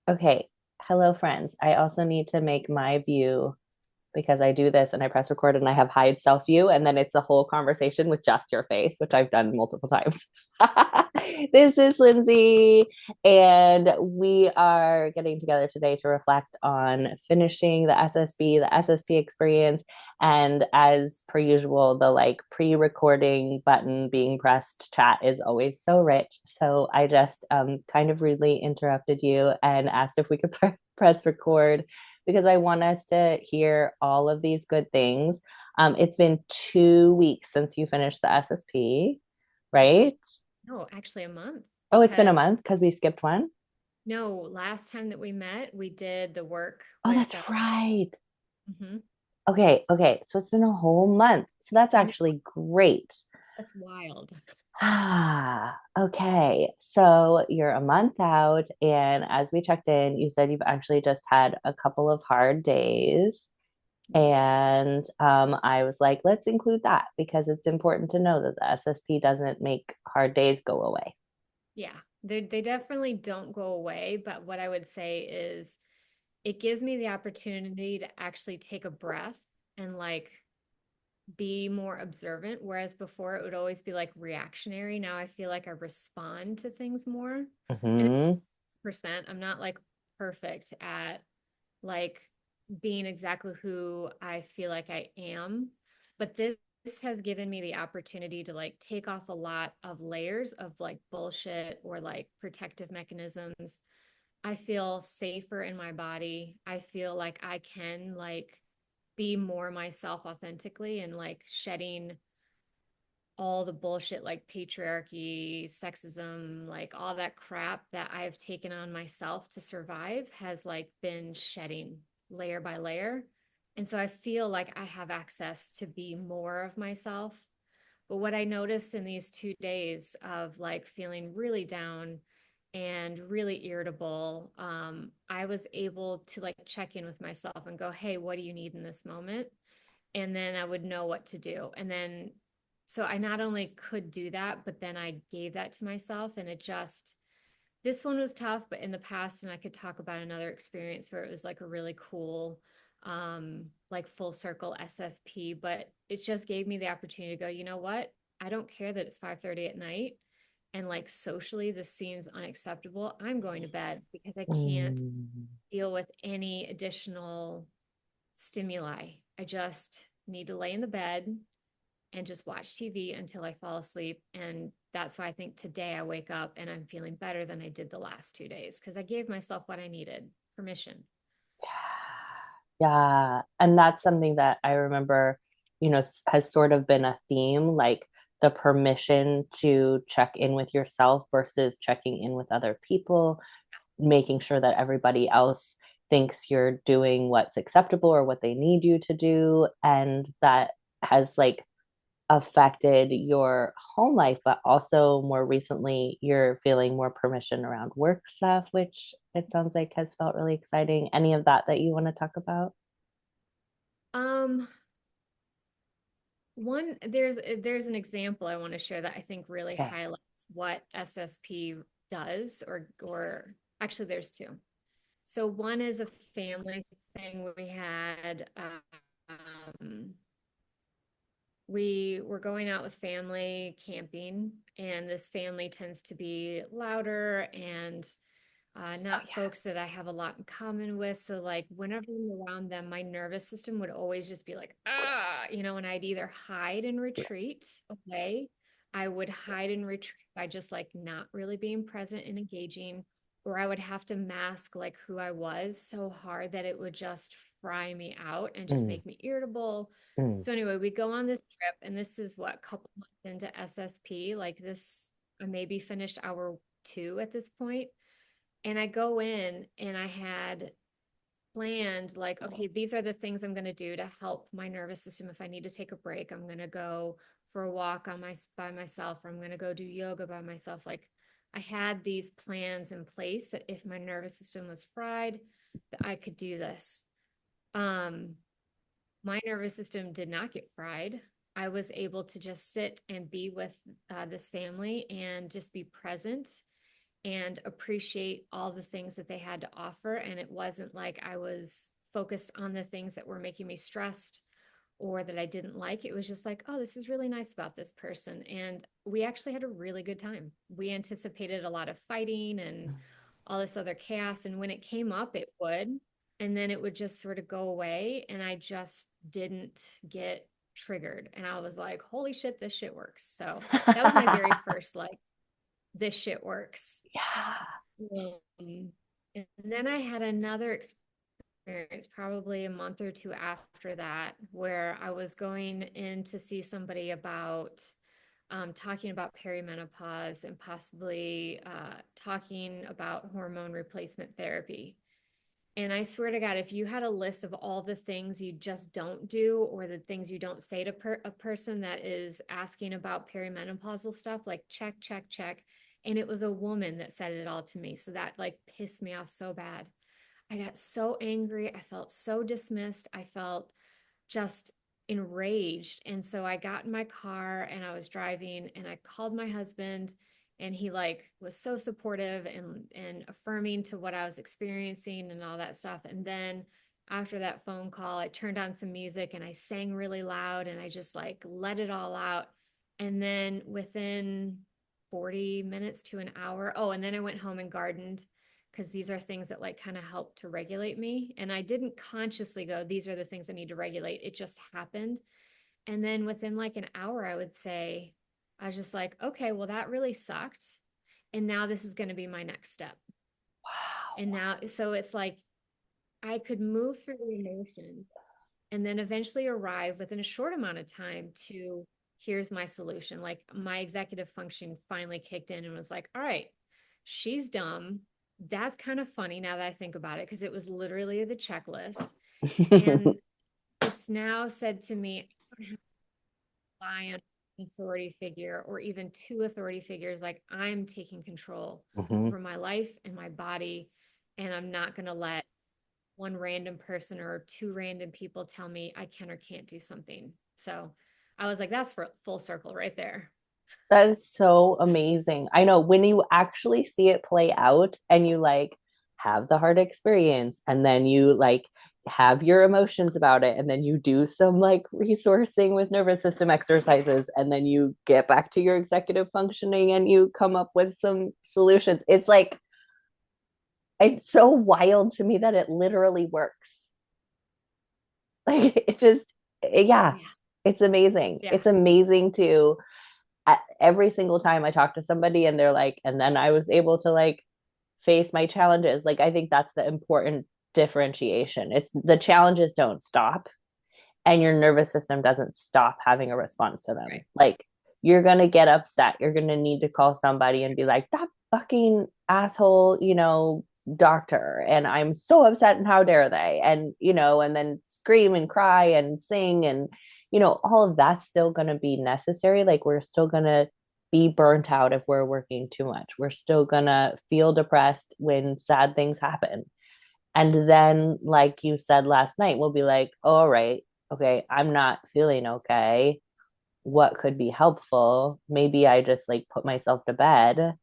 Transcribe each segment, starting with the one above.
Okay. Hello, friends. I also need to make my view because I do this and I press record and I have hide self view, and then it's a whole conversation with just your face, which I've done multiple times. This is Lindsay, and we are getting together today to reflect on finishing the SSP experience. And as per usual, the like pre recording button being pressed chat is always so rich. So I just kind of rudely interrupted you and asked if we could press record because I want us to hear all of these good things. It's been 2 weeks since you finished the SSP, right? No, actually a month Oh, it's been a because month because we skipped one. no, last time that we met, we did the work Oh, with that's right. mhm. Okay, okay. So it's been a whole month. So that's I know actually great. that's wild. Ah, okay. So you're a month out, and as we checked in, you said you've actually just had a couple of hard days. And I was like, let's include that because it's important to know that the SSP doesn't make hard days go away. Yeah, they definitely don't go away, but what I would say is it gives me the opportunity to actually take a breath and like be more observant, whereas before it would always be like reactionary. Now I feel like I respond to things more. And it's Hmm. percent, I'm not like perfect at like being exactly who I feel like I am. But this has given me the opportunity to like take off a lot of layers of like bullshit or like protective mechanisms. I feel safer in my body. I feel like I can like be more myself authentically and like shedding all the bullshit like patriarchy, sexism, like all that crap that I've taken on myself to survive has like been shedding layer by layer. And so I feel like I have access to be more of myself. But what I noticed in these 2 days of like feeling really down and really irritable, I was able to like check in with myself and go, hey, what do you need in this moment? And then I would know what to do. And then, so I not only could do that, but then I gave that to myself. And it just, this one was tough, but in the past, and I could talk about another experience where it was like a really cool, like full circle SSP, but it just gave me the opportunity to go, you know what? I don't care that it's 5:30 at night. And like socially, this seems unacceptable. I'm going to bed because I can't Mm. deal with any additional stimuli. I just need to lay in the bed and just watch TV until I fall asleep. And that's why I think today I wake up and I'm feeling better than I did the last 2 days because I gave myself what I needed, permission. Yeah. And that's something that I remember, has sort of been a theme, like the permission to check in with yourself versus checking in with other people, making sure that everybody else thinks you're doing what's acceptable or what they need you to do. And that has like affected your home life, but also more recently, you're feeling more permission around work stuff, which it sounds like has felt really exciting. Any of that you want to talk about? Um, one there's an example I want to share that I think really Okay. highlights what SSP does, or actually there's two. So one is a family thing we had. Um, we were going out with family camping, and this family tends to be louder and Oh, not folks that I have a lot in common with. So, like, whenever I'm around them, my nervous system would always just be like, and I'd either hide and yeah. retreat away. I would hide and retreat by just like not really being present and engaging, or I would have to mask like who I was so hard that it would just fry me out and just Mm, make me irritable. mm. So anyway, we go on this trip, and this is what, a couple months into SSP, like this, I maybe finished hour 2 at this point. And I go in and I had planned, like, okay, these are the things I'm going to do to help my nervous system. If I need to take a break, I'm going to go for a walk on my by myself, or I'm going to go do yoga by myself. Like, I had these plans in place that if my nervous system was fried, that I could do this. Um, my nervous system did not get fried. I was able to just sit and be with this family and just be present and appreciate all the things that they had to offer. And it wasn't like I was focused on the things that were making me stressed or that I didn't like. It was just like, oh, this is really nice about this person. And we actually had a really good time. We anticipated a lot of fighting and all this other chaos. And when it came up, it would. And then it would just sort of go away. And I just didn't get triggered. And I was like, holy shit, this shit works. So that was my very first, like, this shit works. Yeah. And then I had another experience, probably a month or two after that, where I was going in to see somebody about talking about perimenopause and possibly talking about hormone replacement therapy. And I swear to God, if you had a list of all the things you just don't do or the things you don't say to a person that is asking about perimenopausal stuff, like check, check, check. And it was a woman that said it all to me. So that like pissed me off so bad. I got so angry. I felt so dismissed. I felt just enraged. And so I got in my car and I was driving and I called my husband and he like was so supportive and affirming to what I was experiencing and all that stuff. And then after that phone call, I turned on some music and I sang really loud and I just like let it all out. And then within 40 minutes to an hour, oh, and then I went home and gardened because these are things that like kind of help to regulate me. And I didn't consciously go, these are the things I need to regulate. It just happened. And then within like an hour, I would say, I was just like, okay, well, that really sucked. And now this is going to be my next step. And now, so it's like I could move through the emotions and then eventually arrive within a short amount of time to here's my solution. Like my executive function finally kicked in and was like, all right, she's dumb. That's kind of funny now that I think about it, because it was literally the checklist. And it's now said to me, I don't have to rely on an authority figure or even two authority figures. Like I'm taking control Mhm. over my life and my body. And I'm not going to let one random person or two random people tell me I can or can't do something. So I was like, that's for full circle right there. That is so amazing. I know when you actually see it play out and you like have the hard experience and then you like have your emotions about it and then you do some like resourcing with nervous system exercises and then you get back to your executive functioning and you come up with some solutions. It's like it's so wild to me that it literally works. Like it just yeah, Yeah. it's amazing. Yeah. It's amazing to every single time I talk to somebody and they're like, and then I was able to like face my challenges. Like, I think that's the important differentiation. It's the challenges don't stop and your nervous system doesn't stop having a response to them. Right. Like, you're going to get upset. You're going to need to call somebody and be like, that fucking asshole, doctor. And I'm so upset. And how dare they? And, and then scream and cry and sing and, all of that's still going to be necessary. Like, we're still going to be burnt out if we're working too much. We're still going to feel depressed when sad things happen. And then, like you said last night, we'll be like, oh, all right, okay, I'm not feeling okay. What could be helpful? Maybe I just like put myself to bed.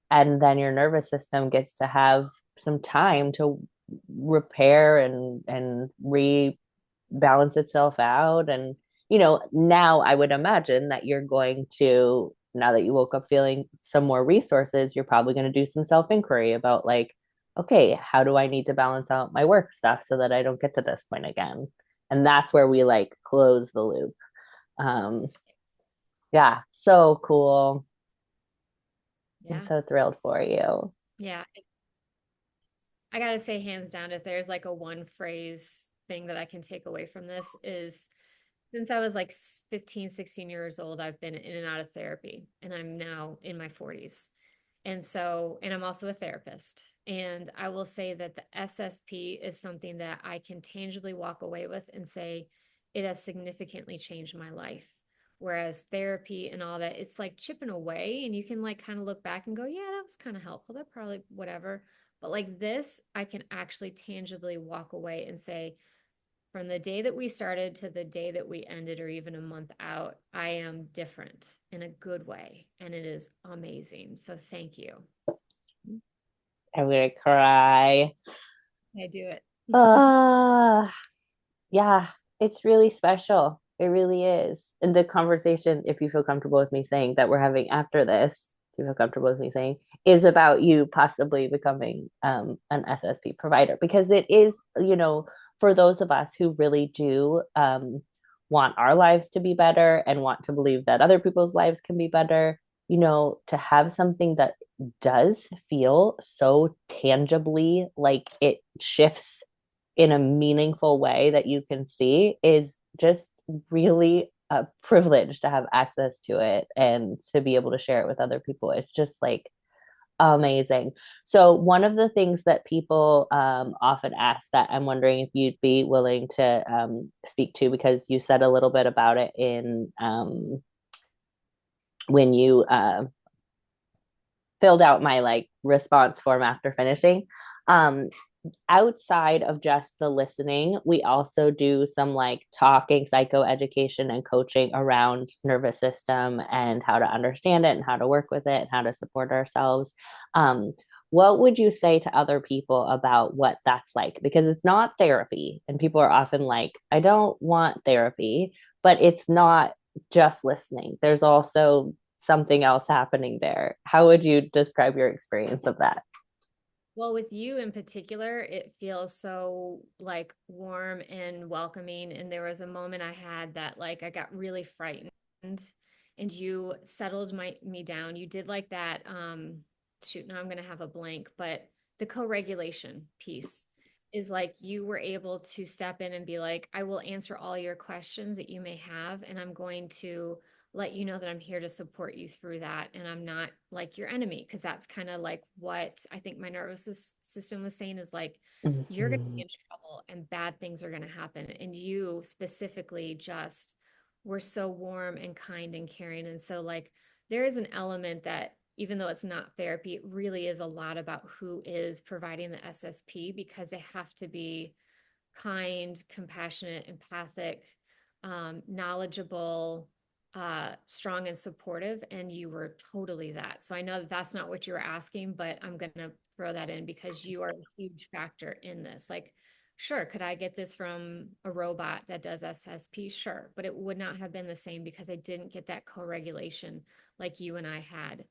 And then your nervous system gets to have some time to repair and rebalance itself out. And, now I would imagine that you're going to, now that you woke up feeling some more resources, you're probably going to do some self inquiry about like, okay, how do I need to balance out my work stuff so that I don't get to this point again? And that's where we like close the loop. Um, yeah, so cool. I'm Yeah. so thrilled for you. Yeah. I gotta say, hands down, if there's like a one phrase thing that I can take away from this is since I was like 15, 16 years old, I've been in and out of therapy and I'm now in my 40s. And so, and I'm also a therapist. And I will say that the SSP is something that I can tangibly walk away with and say it has significantly changed my life. Whereas therapy and all that, it's like chipping away and you can like kind of look back and go, yeah, that was kind of helpful. That probably whatever. But like this, I can actually tangibly walk away and say, from the day that we started to the day that we ended, or even a month out, I am different in a good way. And it is amazing. So thank you. I'm gonna cry. I do it. Uh, yeah, it's really special. It really is. And the conversation, if you feel comfortable with me saying that we're having after this, if you feel comfortable with me saying, is about you possibly becoming an SSP provider because it is, for those of us who really do want our lives to be better and want to believe that other people's lives can be better, to have something that does feel so tangibly like it shifts in a meaningful way that you can see is just really a privilege to have access to it and to be able to share it with other people. It's just like amazing. So, one of the things that people often ask that I'm wondering if you'd be willing to speak to, because you said a little bit about it in when you filled out my like response form after finishing. Um, Outside of just the listening, we also do some like talking, psychoeducation, and coaching around nervous system and how to understand it and how to work with it and how to support ourselves. Um, what would you say to other people about what that's like? Because it's not therapy, and people are often like, I don't want therapy, but it's not just listening. There's also something else happening there. How would you describe your experience of that? Well, with you in particular, it feels so like warm and welcoming. And there was a moment I had that like I got really frightened and you settled me down. You did like that shoot, now I'm gonna have a blank, but the co-regulation piece is like you were able to step in and be like, I will answer all your questions that you may have, and I'm going to let you know that I'm here to support you through that. And I'm not like your enemy. Cause that's kind of like what I think my nervous system was saying is like, you're going to be Mm-hmm. in trouble and bad things are going to happen. And you specifically just were so warm and kind and caring. And so, like, there is an element that, even though it's not therapy, it really is a lot about who is providing the SSP because they have to be kind, compassionate, empathic, knowledgeable, strong and supportive. And you were totally that. So I know that that's not what you were asking, but I'm going to throw that in because you are a huge factor in this. Like, sure, could I get this from a robot that does SSP? Sure, but it would not have been the same because I didn't get that co regulation like you and I had.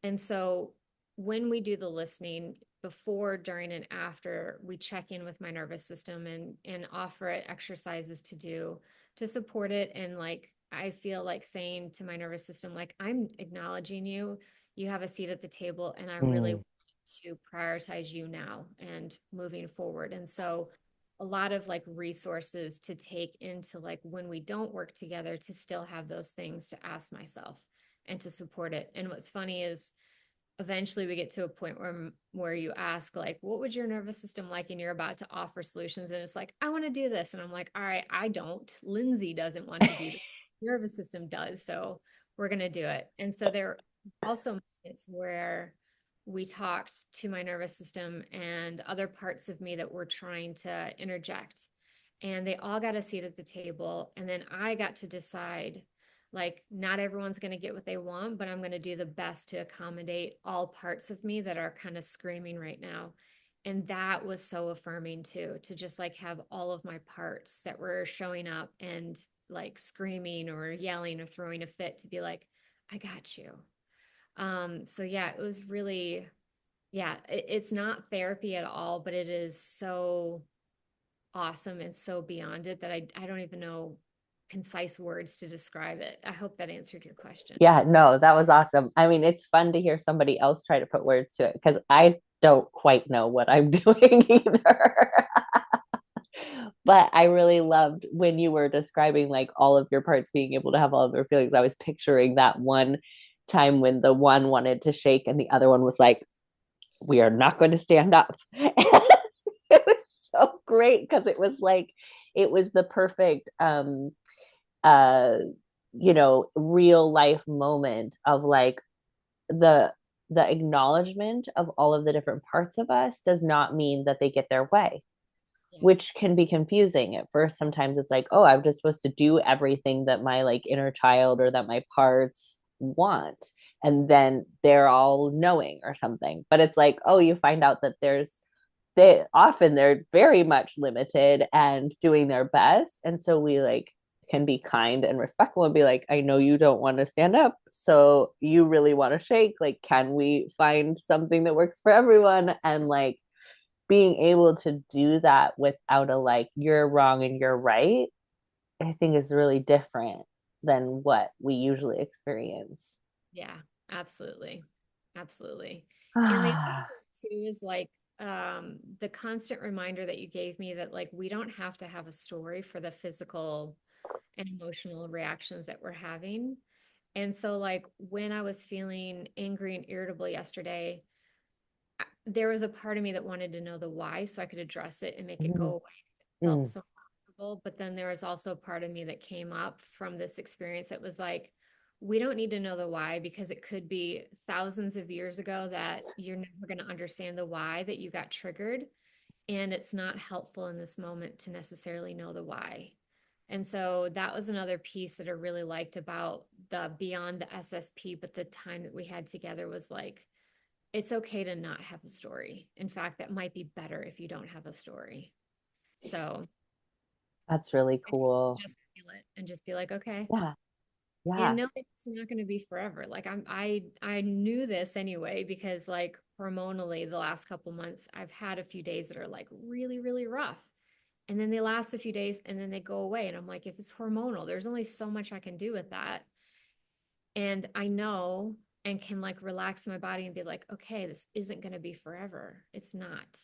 And so when we do the listening before, during, and after, we check in with my nervous system and offer it exercises to do to support it. And like I feel like saying to my nervous system, like, I'm acknowledging you, you have a seat at the table, and I really Mm. want to prioritize you now and moving forward. And so a lot of like resources to take into like when we don't work together to still have those things to ask myself and to support it. And what's funny is eventually we get to a point where you ask like, what would your nervous system like, and you're about to offer solutions, and it's like, I want to do this, and I'm like, all right, I don't, Lindsay doesn't want to do this, nervous system does, so we're going to do it. And so there are also moments where we talked to my nervous system and other parts of me that were trying to interject, and they all got a seat at the table, and then I got to decide, like, not everyone's going to get what they want, but I'm going to do the best to accommodate all parts of me that are kind of screaming right now. And that was so affirming too, to just like have all of my parts that were showing up and like screaming or yelling or throwing a fit to be like, I got you. So yeah, it was really, yeah, it's not therapy at all, but it is so awesome and so beyond it that I don't even know concise words to describe it. I hope that answered your question. Yeah, no, that was awesome. I mean, it's fun to hear somebody else try to put words to it because I don't quite know what I'm doing either. But I really loved when you were describing like all of your parts being able to have all of their feelings. I was picturing that one time when the one wanted to shake and the other one was like, we are not going to stand up. It was so great because it was like, it was the perfect uh real life moment of like the the acknowledgement of all of the different parts of us does not mean that they get their way, Yeah. which can be confusing at first. Sometimes it's like, oh, I'm just supposed to do everything that my like inner child or that my parts want, and then they're all knowing or something. But it's like, oh, you find out that they're very much limited and doing their best. And so we like can be kind and respectful and be like, I know you don't want to stand up, so you really want to shake. Like, can we find something that works for everyone? And like being able to do that without a like, you're wrong and you're right, I think is really different than what we usually experience. Yeah, absolutely. Absolutely. And the other thing too is like the constant reminder that you gave me that like we don't have to have a story for the physical and emotional reactions that we're having. And so like when I was feeling angry and irritable yesterday, there was a part of me that wanted to know the why so I could address it and make it go Mm, away. It felt mm, so comfortable. But then there was also a part of me that came up from this experience that was like, we don't need to know the why because it could be thousands of years ago that you're never going to understand the why that you got triggered. And it's not helpful in this moment to necessarily know the why. And so that was another piece that I really liked about the beyond the SSP, but the time that we had together was like, it's okay to not have a story. In fact, that might be better if you don't have a story. So that's really to cool. just feel it and just be like, okay. Yeah, And yeah, no, it's not going to be forever. Like I knew this anyway because like hormonally the last couple months I've had a few days that are like really, really rough. And then they last a few days and then they go away. And I'm like, if it's hormonal, there's only so much I can do with that. And I know and can like relax my body and be like, okay, this isn't going to be forever. It's not.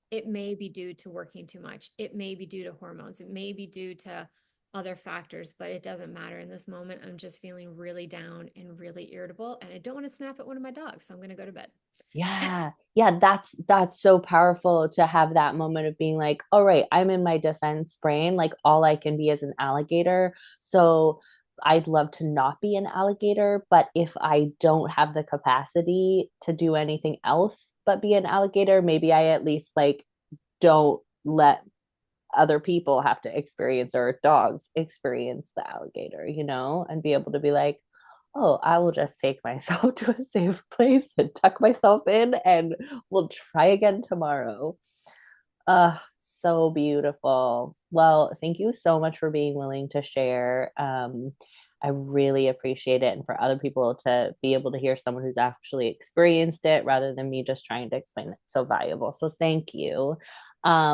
It may be due to working too much. It may be due to hormones. It may be due to other factors, but it doesn't matter in this moment. I'm just feeling really down and really irritable, and I don't want to snap at one of my dogs. So I'm going to go to bed. yeah, yeah. That's so powerful to have that moment of being like, all right, I'm in my defense brain. Like all I can be is an alligator. So I'd love to not be an alligator, but if I don't have the capacity to do anything else but be an alligator, maybe I at least like don't let other people have to experience or dogs experience the alligator, and be able to be like, oh, I will just take myself to a safe place and tuck myself in and we'll try again tomorrow. Uh, so beautiful. Well, thank you so much for being willing to share. I really appreciate it. And for other people to be able to hear someone who's actually experienced it rather than me just trying to explain it, so valuable. So thank you.